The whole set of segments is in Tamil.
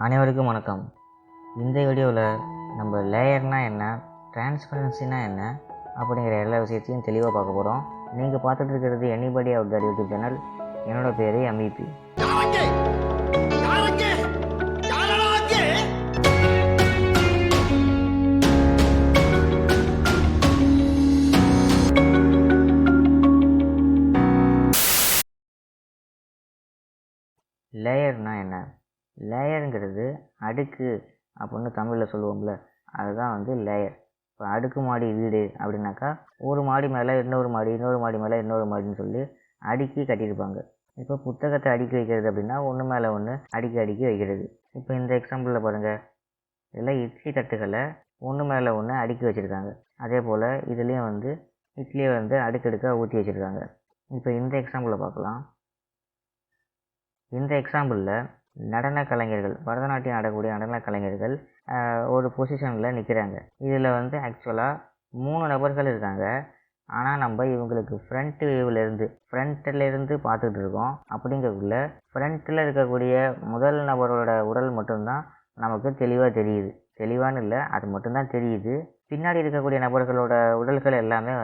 அனைவருக்கும் வணக்கம். இந்த வீடியோவில் நம்ம லேயர்னால் என்ன, டிரான்ஸ்பரன்சினா என்ன அப்படிங்கிற எல்லா விஷயத்தையும் தெளிவாக பார்க்க போகிறோம். நீங்கள் பார்த்துட்டு இருக்கிறது anybody out that YouTube channel. என்னோட பேர் MVP. லேயர்னால் என்ன? லேயருங்கிறது அடுக்கு அப்படின்னு தமிழில் சொல்லுவோம்ல, அதுதான் லேயர். இப்போ அடுக்குமாடி வீடு அப்படின்னாக்கா ஒரு மாடி மேலே இன்னொரு மாடி, இன்னொரு மாடி மேலே இன்னொரு மாடின்னு சொல்லி அடுக்கி கட்டியிருப்பாங்க. இப்போ புத்தகத்தை அடுக்கி வைக்கிறது அப்படின்னா ஒன்று மேலே ஒன்று அடுக்கி வைக்கிறது. இப்போ இந்த எக்ஸாம்பிளில் பாருங்கள், இதெல்லாம் இட்லி தட்டுகளை ஒன்று மேலே ஒன்று அடுக்கி வச்சுருக்காங்க. அதே போல் இதுலேயும் இட்லியை அடுக்கடுக்காக ஊற்றி வச்சுருக்காங்க. இப்போ இந்த எக்ஸாம்பிளில் பார்க்கலாம். இந்த எக்ஸாம்பிளில் நடன கலைஞர்கள், பரதநாட்டியம் ஆடக்கூடிய நடன கலைஞர்கள் ஒரு பொசிஷனில் நிற்கிறாங்க. இதில் ஆக்சுவலாக 3 நபர்கள் இருக்காங்க. ஆனால் நம்ம இவங்களுக்கு ஃப்ரண்ட்டிலேருந்து பார்த்துட்டு இருக்கோம். அப்படிங்கக்குள்ள ஃப்ரண்ட்டில் இருக்கக்கூடிய முதல் நபரோட உடல் மட்டும்தான் நமக்கு தெளிவாக தெரியுது. தெளிவான்னு இல்லை, அது மட்டும்தான் தெரியுது. பின்னாடி இருக்கக்கூடிய நபர்களோட உடல்கள் எல்லாமே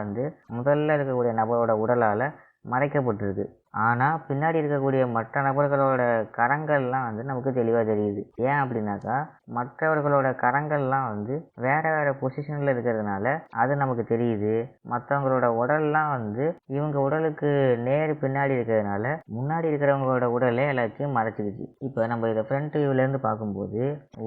முதல்ல இருக்கக்கூடிய நபரோட உடலால் மறைக்கப்பட்டிருக்கு. ஆனால் பின்னாடி இருக்கக்கூடிய மற்ற நபர்களோட கரங்கள்லாம் நமக்கு தெளிவாக தெரியுது. ஏன் அப்படின்னாக்கா, மற்றவர்களோட கரங்கள்லாம் வேறு பொசிஷனில் இருக்கிறதுனால அது நமக்கு தெரியுது. மற்றவங்களோட உடல்லாம் இவங்க உடலுக்கு நேர் பின்னாடி இருக்கிறதுனால முன்னாடி இருக்கிறவங்களோட உடலே எல்லாத்தையும் மறைச்சிக்கிச்சு. இப்போ நம்ம இதை ஃப்ரண்ட் வியூலேருந்து பார்க்கும்போது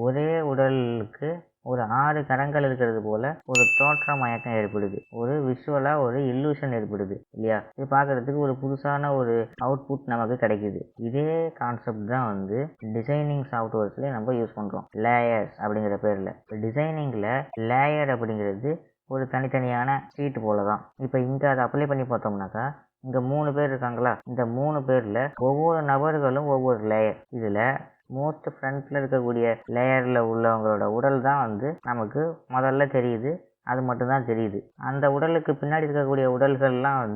ஒரே உடலுக்கு ஒரு 6 கரங்கள் இருக்கிறது போல ஒரு தோற்ற மயக்கம் ஏற்படுது. ஒரு விஷுவலாக ஒரு இல்லூஷன் ஏற்படுது இல்லையா? இது பார்க்குறதுக்கு ஒரு புதுசான ஒரு அவுட்புட் நமக்கு கிடைக்குது. இதே கான்செப்ட் தான் டிசைனிங் சாஃப்ட்வேர்ஸ்லேயே நம்ம யூஸ் பண்ணுறோம், லேயர்ஸ் அப்படிங்கிற பேரில். டிசைனிங்கில் லேயர் அப்படிங்கிறது ஒரு தனித்தனியான ஷீட் போல தான். இப்போ இங்கே அதை அப்ளை பண்ணி பார்த்தோம்னாக்கா, இங்கே 3 பேர் இருக்காங்களா, இந்த 3 பேரில் ஒவ்வொரு நபர்களும் ஒவ்வொரு லேயர். இதில் மோஸ்ட் ஃப்ரண்ட்டில் இருக்கக்கூடிய லேயரில் உள்ளவங்களோட உடல் தான் நமக்கு முதல்ல தெரியுது. அது மட்டும்தான் தெரியுது. அந்த உடலுக்கு பின்னாடி இருக்கக்கூடிய உடல்கள்லாம்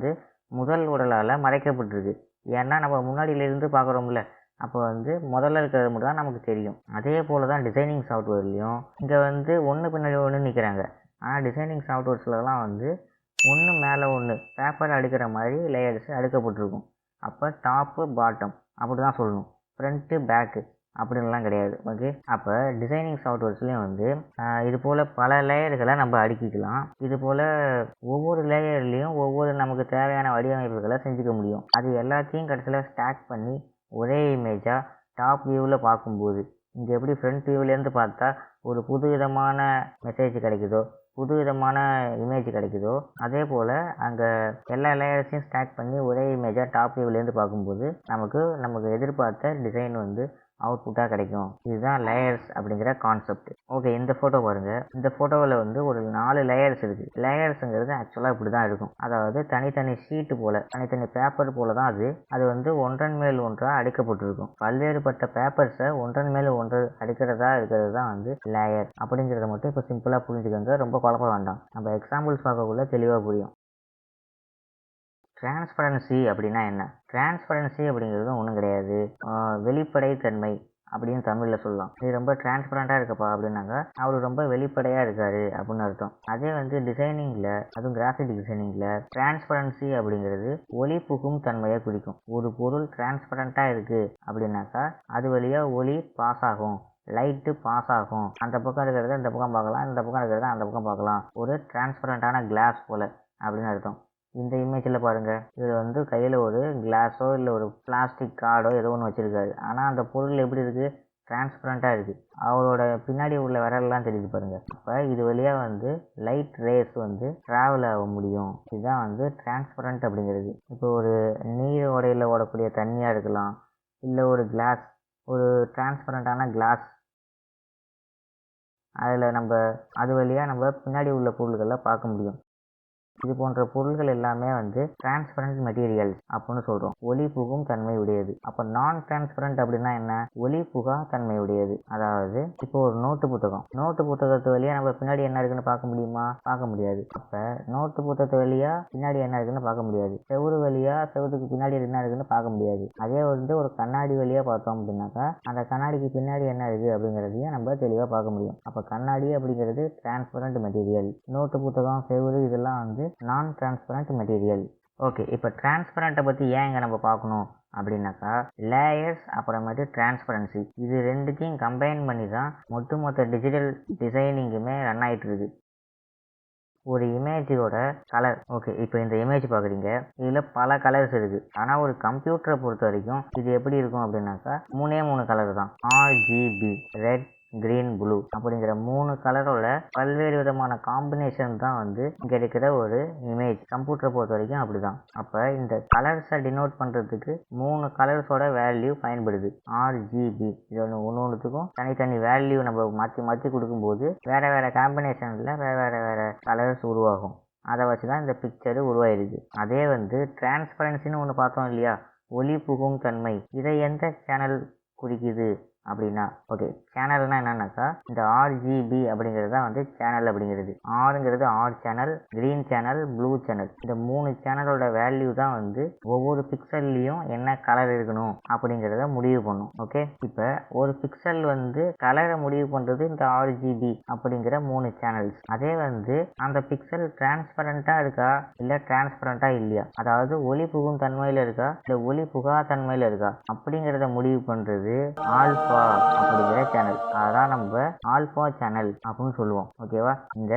முதல் உடலால் மறைக்கப்பட்டிருக்கு. ஏன்னா நம்ம முன்னாடியிலேருந்து பார்க்குறோம்ல, அப்போ முதல்ல இருக்கிறது மட்டும் தான் நமக்கு தெரியும். அதே போல் தான் டிசைனிங் சாஃப்ட்வேர்லேயும் இங்கே ஒன்று பின்னாடி ஒன்று நிற்கிறாங்க. ஆனால் டிசைனிங் சாஃப்ட்வேர்ஸ்லாம் ஒன்று மேலே ஒன்று பேப்பர் அடுக்கிற மாதிரி லேயர்ஸ் அடுக்கப்பட்டிருக்கும். அப்போ டாப்பு பாட்டம் அப்படி தான் சொல்லணும், ஃப்ரண்ட்டு பேக்கு அப்படின்லாம் கிடையாது. ஓகே, அப்போ டிசைனிங் சாஃப்ட்வேர்ஸ்லேயும் இது போல் பல லேயர்களை நம்ம அடுக்கிக்கலாம். இது போல் ஒவ்வொரு லேயர்லேயும் ஒவ்வொரு நமக்கு தேவையான வடிவமைப்புகளை செஞ்சுக்க முடியும். அது எல்லாத்தையும் கடைசியில் ஸ்டாக் பண்ணி ஒரே இமேஜாக டாப் வியூவில் பார்க்கும்போது, இங்கே எப்படி ஃப்ரண்ட் வியூவிலேருந்து பார்த்தா ஒரு புது விதமான மெசேஜ் கிடைக்குதோ, புது விதமான இமேஜ் கிடைக்குதோ, அதே போல் அங்கே எல்லா லேயர்ஸையும் ஸ்டாக் பண்ணி ஒரே இமேஜாக டாப் வியூவிலேருந்து பார்க்கும்போது நமக்கு எதிர்பார்த்த டிசைன் அவுட்புட்டாக கிடைக்கும். இதுதான் லேயர்ஸ் அப்படிங்கிற கான்செப்ட். ஓகே, இந்த ஃபோட்டோ பாருங்கள். இந்த ஃபோட்டோவில் ஒரு 4 லேயர்ஸ் இருக்குது. லேயர்ஸுங்கிறது ஆக்சுவலாக இப்படி தான் இருக்கும். அதாவது தனித்தனி ஷீட்டு போல், தனித்தனி பேப்பர் போல் தான் அது ஒன்றன் மேல் ஒன்றாக அடுக்கப்பட்டிருக்கும். பல்வேறுபட்ட பேப்பர்ஸை ஒன்றன் மேல் ஒன்று அடுக்கிறதா இருக்கிறது தான் லேயர் அப்படிங்கிறத மட்டும் இப்போ சிம்பிளாக புரிஞ்சுக்கோங்க. ரொம்ப குழப்ப வேண்டாம். நம்ம எக்ஸாம்பிள்ஸ் பார்க்கக்குள்ள தெளிவாக புரியும். டிரான்ஸ்பரன்சி அப்படின்னா என்ன? டிரான்ஸ்பரன்சி அப்படிங்கிறது ஒன்றும் கிடையாது, வெளிப்படைத்தன்மை அப்படின்னு தமிழில் சொல்லலாம். இது ரொம்ப டிரான்ஸ்பரண்ட்டாக இருக்கப்பா அப்படின்னாங்க, அவர் ரொம்ப வெளிப்படையாக இருக்காரு அப்படின்னு அர்த்தம். அதே டிசைனிங்கில், அதுவும் கிராஃபிக் டிசைனிங்கில் டிரான்ஸ்பரன்சி அப்படிங்கிறது ஒளி புகும் தன்மையை குறிக்கும். ஒரு பொருள் டிரான்ஸ்பரண்ட்டாக இருக்குது அப்படின்னாக்கா அது வழியாக ஒளி பாஸ் ஆகும், லைட்டு பாஸ் ஆகும். அந்த பக்கம் இருக்கிறத இந்த பக்கம் பார்க்கலாம், இந்த பக்கம் இருக்கிறத அந்த பக்கம் பார்க்கலாம். ஒரு டிரான்ஸ்பரண்ட்டான கிளாஸ் போல் அப்படின்னு அர்த்தம். இந்த இமேஜில் பாருங்கள், இது கையில் ஒரு கிளாஸோ இல்லை ஒரு பிளாஸ்டிக் கார்டோ ஏதோ ஒன்று வச்சுருக்காரு. ஆனால் அந்த பொருள் எப்படி இருக்குது? டிரான்ஸ்பரண்ட்டாக இருக்குது. அவரோட பின்னாடி உள்ள விரல்லாம் தெரியுது பாருங்கள். அப்போ இது வழியாக லைட் ரேஸ் ட்ராவல் ஆக முடியும். இதுதான் டிரான்ஸ்பரண்ட் அப்படிங்கிறது. இப்போ ஒரு நீர் ஓடையில் ஓடக்கூடிய தண்ணியாக இருக்கலாம், இல்லை ஒரு கிளாஸ், ஒரு டிரான்ஸ்பரண்ட்டான கிளாஸ், அதில் அது வழியாக நம்ம பின்னாடி உள்ள பொருள்களை பார்க்க முடியும். இது போன்ற பொருள்கள் எல்லாமே வந்து டிரான்ஸ்பரண்ட் மெட்டீரியல்ஸ் அப்படின்னு சொல்கிறோம். ஒளி புகும் தன்மை உடையது. அப்போ நான் டிரான்ஸ்பரண்ட் அப்படின்னா என்ன? ஒளி புகா தன்மை உடையது. அதாவது இப்போ ஒரு நோட்டு புத்தகத்து வழியாக நம்ம பின்னாடி என்ன இருக்குன்னு பார்க்க முடியுமா? பார்க்க முடியாது. அப்போ நோட்டு புத்தகத்து வழியாக பின்னாடி என்ன இருக்குன்னு பார்க்க முடியாது. செவத்துக்கு பின்னாடி என்ன இருக்குன்னு பார்க்க முடியாது. அதே வந்து ஒரு கண்ணாடி வழியாக பார்த்தோம் அப்படின்னாக்கா அந்த கண்ணாடிக்கு பின்னாடி என்ன இருக்குது அப்படிங்கிறதையும் நம்ம தெளிவாக பார்க்க முடியும். அப்போ கண்ணாடி அப்படிங்கிறது டிரான்ஸ்பரண்ட் மெட்டீரியல். நோட்டு புத்தகம், செவுரு இதெல்லாம் வந்து நான் டிரான்ஸ்பரண்ட் மெட்டீரியல். ஓகே, இப்போ டிரான்ஸ்பரண்ட்டை பற்றி ஏன் இங்கே நம்ம பார்க்கணும் அப்படின்னாக்கா லேயர்ஸ் அப்புறமேட்டு டிரான்ஸ்பரன்சி இது ரெண்டுத்தையும் கம்பைன் பண்ணி தான் மொத்த டிஜிட்டல் டிசைனிங்குமே ரன் ஆகிட்டு இருக்கு. ஒரு இமேஜோட கலர். ஓகே, இப்போ இந்த இமேஜ் பார்க்குறீங்க, இதில் பல கலர்ஸ் இருக்குது. ஆனால் ஒரு கம்ப்யூட்டரை பொறுத்த வரைக்கும் இது எப்படி இருக்கும் அப்படின்னாக்கா 3 கலர் தான். RGB, ரெட், கிரீன், ப்ளூ அப்படிங்கிற 3 கலரோட பல்வேறு விதமான காம்பினேஷன் தான் வந்து இங்கே இருக்கிற ஒரு இமேஜ். கம்ப்யூட்டரை பொறுத்த வரைக்கும் அப்படிதான். அப்போ இந்த கலர்ஸை டினோட் பண்ணுறதுக்கு 3 கலர்ஸோட வேல்யூ பயன்படுது. RGB இது ஒன்றுத்துக்கும் தனித்தனி வேல்யூ நம்ம மாற்றி கொடுக்கும்போது வேறு காம்பினேஷனில் வேறு கலர்ஸ் உருவாகும். அதை வச்சு தான் இந்த பிக்சரு உருவாயிருக்கு. அதே வந்து டிரான்ஸ்பரன்சின்னு ஒன்று பார்த்தோம் இல்லையா, ஒளி புகும் தன்மை. இதை எந்த சேனல் குறிக்குது அப்படின்னா, ஓகே, சேனல்னா என்னன்னாக்கா இந்த RGB அப்படிங்கிறது தான் வந்து சேனல் அப்படிங்கிறது. ஆறுங்கிறது R channel, green channel, blue channel. இந்த 3 சேனலோட வேல்யூ தான் வந்து ஒவ்வொரு பிக்சல்லையும் என்ன கலர் இருக்கணும் அப்படிங்கிறத முடிவு பண்ணும். ஓகே, இப்போ ஒரு பிக்சல் வந்து கலரை முடிவு பண்ணுறது இந்த RGB அப்படிங்கிற 3 சேனல்ஸ். அதே வந்து அந்த பிக்சல் டிரான்ஸ்பரண்டா இருக்கா இல்லை டிரான்ஸ்பரண்டா இல்லையா, அதாவது ஒளி புகும் தன்மையில் இருக்கா இல்லை ஒளி புகா தன்மையில் இருக்கா அப்படிங்கிறத முடிவு பண்ணுறது ஆல்பா அப்படிங்கிற சேனல். அதான் நம்ம ஆல்பா சேனல் அப்படின்னு சொல்லுவோம். ஓகேவா, இந்த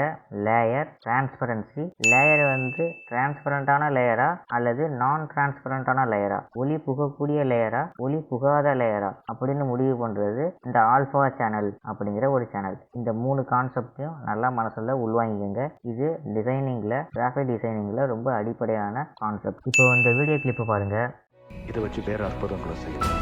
லேயர் டிரான்ஸ்பரன்சி லேயர் வந்து டிரான்ஸ்பரண்டான லேயரா அல்லது நான் டிரான்ஸ்பரண்டான லேயரா, ஒளி புகக்கூடிய லேயரா ஒளி புகாத லேயரா அப்படின்னு முடிவு பண்றது இந்த ஆல்பா சேனல் அப்படிங்கிற ஒரு சேனல். இந்த 3 கான்செப்டையும் நல்லா மனசுல உள்வாங்கிக்கங்க. இது டிசைனிங்ல, கிராஃபிக் டிசைனிங்ல ரொம்ப அடிப்படையான கான்செப்ட். இப்போ இந்த வீடியோ கிளிப்பு பாருங்க. இதை வச்சு வேற அற்புதங்களை செய்யலாம்.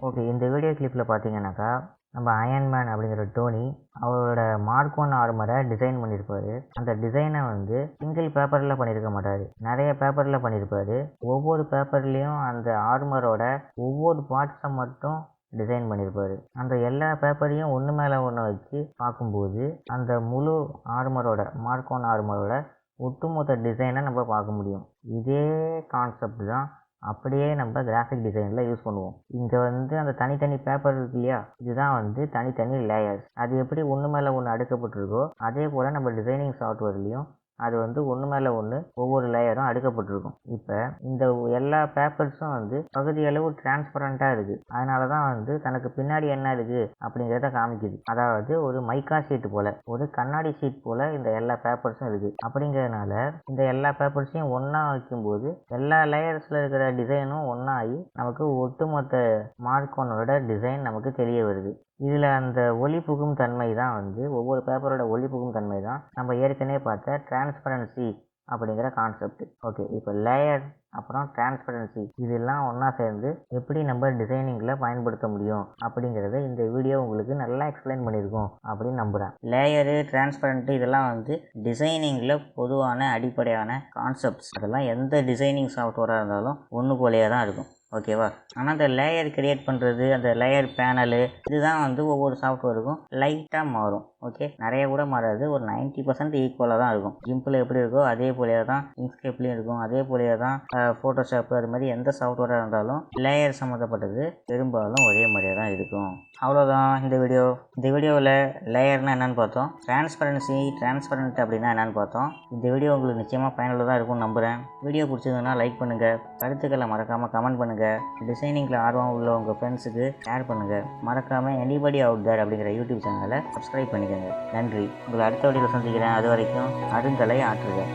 ஓகே, இந்த வீடியோ கிளிப்பில் பார்த்தீங்கன்னாக்கா நம்ம அயன்மேன் அப்படிங்கிற டோனி அவரோட மார்க் 1 ஆர்மரை டிசைன் பண்ணியிருப்பாரு. அந்த டிசைனை வந்து சிங்கிள் பேப்பரில் பண்ணியிருக்க மாட்டார், நிறைய பேப்பரில் பண்ணியிருப்பாரு. ஒவ்வொரு பேப்பர்லேயும் அந்த ஆர்மரோட ஒவ்வொரு பார்ட்ஸை மட்டும் டிசைன் பண்ணியிருப்பாரு. அந்த எல்லா பேப்பரையும் ஒன்று மேலே ஒன்று வச்சு பார்க்கும்போது அந்த முழு ஆர்மரோட மார்க் 1 ஆர்மரோட ஒட்டுமொத்த டிசைனை நம்ம பார்க்க முடியும். இதே கான்செப்ட் தான் அப்படியே நம்ம கிராஃபிக் டிசைனில் யூஸ் பண்ணுவோம். இங்கே வந்து அந்த தனித்தனி பேப்பர் இருக்கு இல்லையா, இதுதான் வந்து தனித்தனி லேயர்ஸ். அது எப்படி ஒன்று மேலே ஒன்று அடுக்கப்பட்டிருக்கோ அதே போல் நம்ம டிசைனிங் சாஃப்ட்வேர்லேயும் அது வந்து ஒன்று மேலே ஒன்று ஒவ்வொரு லேயரும் அடுக்கப்பட்டிருக்கும். இப்போ இந்த எல்லா பேப்பர்ஸும் வந்து பகுதி அளவு டிரான்ஸ்பரண்ட்டாக இருக்குது. அதனால தான் வந்து தனக்கு பின்னாடி என்ன இருக்குது அப்படிங்கிறத காமிக்குது. அதாவது ஒரு மைக்கா ஷீட் போல், ஒரு கண்ணாடி ஷீட் போல் இந்த எல்லா பேப்பர்ஸும் இருக்குது. அப்படிங்கிறதுனால இந்த எல்லா பேப்பர்ஸையும் ஒன்றா வைக்கும்போது எல்லா லேயர்ஸில் இருக்கிற டிசைனும் ஒன்றாகி நமக்கு ஒட்டுமொத்த மார்க் 1ஓட டிசைன் நமக்கு தெரிய வருது. இதில் அந்த ஒளி புகும் தன்மை தான் வந்து ஒவ்வொரு பேப்பரோட ஒளி புகும் தன்மை தான் நம்ம ஏற்கனவே பார்த்த டிரான்ஸ்பரன்சி அப்படிங்கிற கான்செப்ட். ஓகே, இப்போ லேயர் அப்புறம் டிரான்ஸ்பரன்சி இதெல்லாம் ஒன்றா சேர்ந்து எப்படி நம்ம டிசைனிங்கில் பயன்படுத்த முடியும் அப்படிங்கிறத இந்த வீடியோ உங்களுக்கு நல்லா எக்ஸ்பிளைன் பண்ணியிருக்கோம் அப்படின்னு நம்புகிறேன். லேயரு, டிரான்ஸ்பரண்ட்டு இதெல்லாம் வந்து டிசைனிங்கில் பொதுவான அடிப்படையான கான்செப்ட்ஸ். அதெல்லாம் எந்த டிசைனிங் சாஃப்ட்வேராக இருந்தாலும் ஒன்று போலேயே தான் இருக்கும். ஓகேவா, ஆனால் அந்த லேயர் கிரியேட் பண்ணுறது, அந்த லேயர் பேனலு இதுதான் வந்து ஒவ்வொரு சாஃப்ட்வேருக்கும் லைட்டாக மாறும். ஓகே, நிறைய கூட மாறாது, ஒரு 90% ஈக்குவலாக தான் இருக்கும். ஜிம்பிள் எப்படி இருக்கோ அதே போலேயே தான் இன்ஸ்கேப்லேயும் இருக்கும், அதே போலேயே தான் ஃபோட்டோஷாப்பு, அது மாதிரி எந்த சாஃப்ட்வேராக இருந்தாலும் லேயர் சம்மந்தப்பட்டது பெரும்பாலும் ஒரே மாதிரியே தான் இருக்கும். அவ்வளோதான் இந்த வீடியோ. இந்த வீடியோவில் லேயர்னால் என்னென்னு பார்த்தோம், டிரான்ஸ்பரண்ட் அப்படின்னா என்னென்னு பார்த்தோம். இந்த வீடியோ உங்களுக்கு நிச்சயமாக பயனுள்ளதாக இருக்கும்னு நம்புகிறேன். வீடியோ பிடிச்சதுன்னா லைக் பண்ணுங்கள், கருத்துக்களை மறக்காமல் கமெண்ட் பண்ணுங்கள், டிசைனிங்கில் ஆர்வம் உள்ள உங்கள் ஃப்ரெண்ட்ஸுக்கு ஷேர் பண்ணுங்கள். மறக்காமல் எனிபடி அவுட் தேர் அப்படிங்கிற யூடியூப் சேனலை சப்ஸ்கிரைப் பண்ணிக்கோங்க. நன்றி. உங்களை அடுத்த வீடியோவில் சந்திக்கிறேன். அது வரைக்கும் அருங்கலை ஆற்றுக.